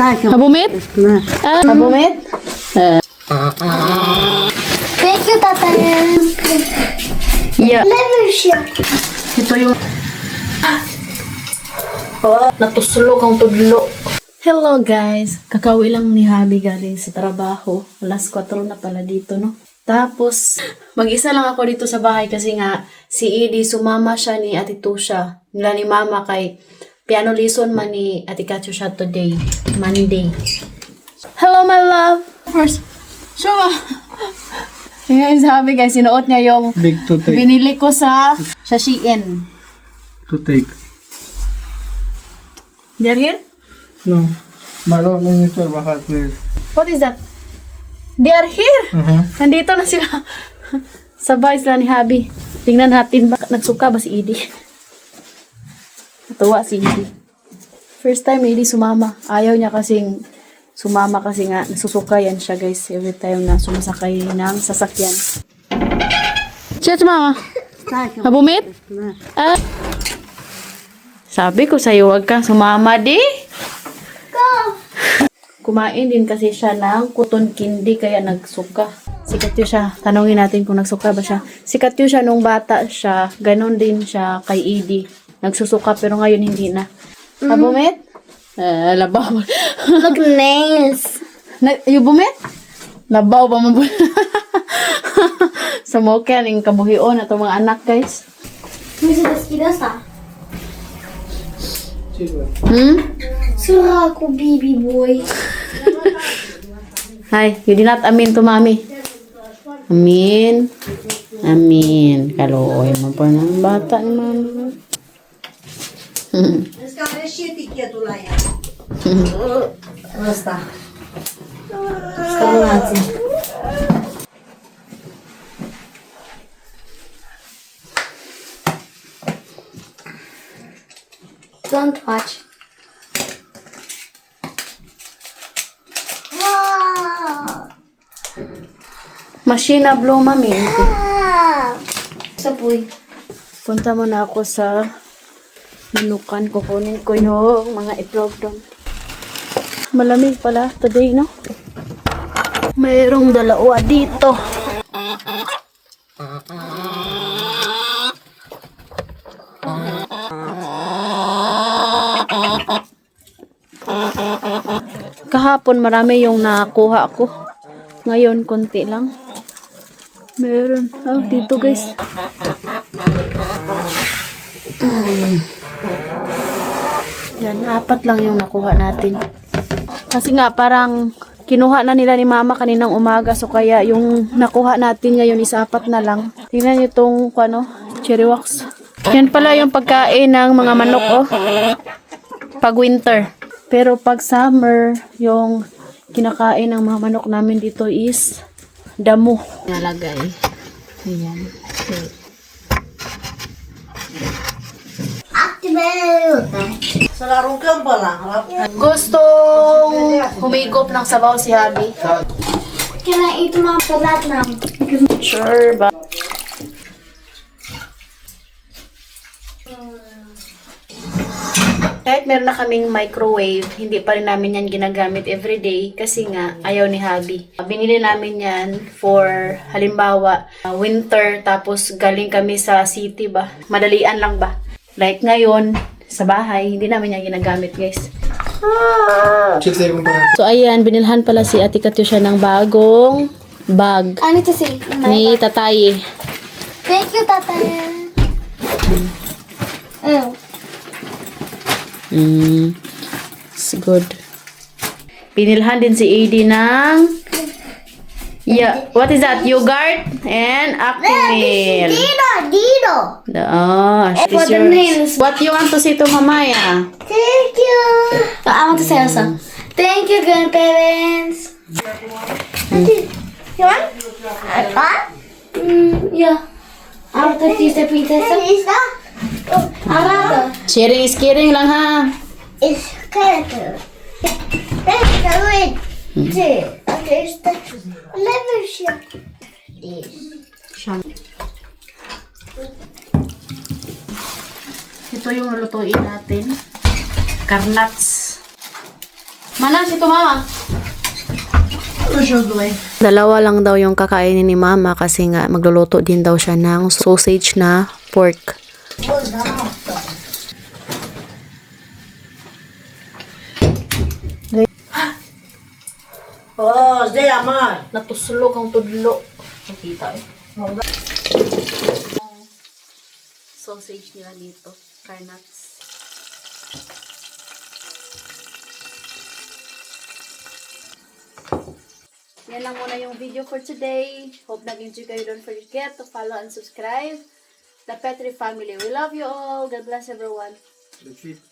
Habumit? Habumit? Thank you, Tata. Yeah. Never siya. Ito yung... Natusulog ang tudlo. Hello guys! Kakauwi lang ni Habi galing sa trabaho. Alas 4 na pala dito, no? Tapos, mag-isa lang ako dito sa bahay kasi nga si Edie sumama siya ni Ate Tusha. Nila ni Mama kay piano lesson man ni Ate Katyo siya today, Monday. Hello my love! First, Shuma! Ngayon sabi guys, sinuot niya yung Big to take. binili ko sa Shein. To take. They're here? No. Malo na yung sir, baka clear. What is that? They are here! Nandito na sila. Sabay sila ni Habi. Tingnan natin, baka nagsuka ba si Edie? Natuwa si Edie. First time Edie sumama. Ayaw niya kasing sumama kasi nga nasusuka yan siya guys. Every time na sumasakay ng sasakyan. Chat mama. Habumit? Ah. Sabi ko sa'yo, wag kang sumama di. Kumain din kasi siya ng cotton candy kaya nagsuka. Sikat yun siya. Tanungin natin kung nagsuka ba siya. Sikat yun siya nung bata siya. Ganon din siya kay Edie. Nagsusuka pero ngayon hindi na. Habumit? Labaw. Look, nails. You bumit? Labaw ba mo? Sa mokel, yung kabuhion na itong mga anak guys. Misa das sa. Sura ko, baby boy. Hi, you did not amin to mami. Amin. Amin. Kalooy mo pa ng bata ni mami. Basta. Stop natin. Don't touch. Wow! Machine na blow mami. Sa puy. Punta muna ako sa manukan. Kukunin ko yung mga itlog doon. Malamig pala today, no? Mayroong dalawa dito. Kahapon marami yung nakuha ko. Ngayon konti lang. Meron. Oh, dito guys. Yan, 4 lang yung nakuha natin. Kasi nga parang kinuha na nila ni Mama kaninang umaga. So kaya yung nakuha natin ngayon is 4 na lang. Tingnan nyo itong cherry wax. Yan pala yung pagkain ng mga manok, oh. Pag winter. Pero pag summer, yung kinakain ng mga manok namin dito is damo. Nalagay. Ayan. Activate! Gustong humigop ng sabaw si Habi. Can I eat mga palat na? Sure ba? Kahit meron na kaming microwave, hindi pa rin namin yan ginagamit everyday kasi nga ayaw ni Habi. Binili namin yan for halimbawa winter tapos galing kami sa city ba. Madalian lang ba? Like ngayon sa bahay, hindi namin yan ginagamit guys. So ayan, binilhan pala si Ate Katusha ng bagong bag I need to see. ni Tatay. Thank you, Tata. Oh. It's good. Pinilhan din si Edie ng what is that? Yogurt and Actimel. Dino. This For the yours. nails. What you want to say to Mamaya? Thank you. I want to say also. Thank you, grandparents. You want? Yeah. I want to teach the princess. Is that? Sharing is caring lang ha. It's character. That's the way. Okay, never share this. Ito yung lutuin natin. Karnats. Mana si mama? Usually. Dalawa lang daw yung kakainin ni mama kasi nga magluluto din daw siya ng sausage na pork. Oh, Zé, amar. Natuslog ang tudlo. Nakita eh. Sausage nila dito. Carnuts. Yan lang muna yung video for today. Hope nag-enjoy kayo. Don't forget to follow and subscribe. The Petri family. We love you all. God bless everyone. That's it.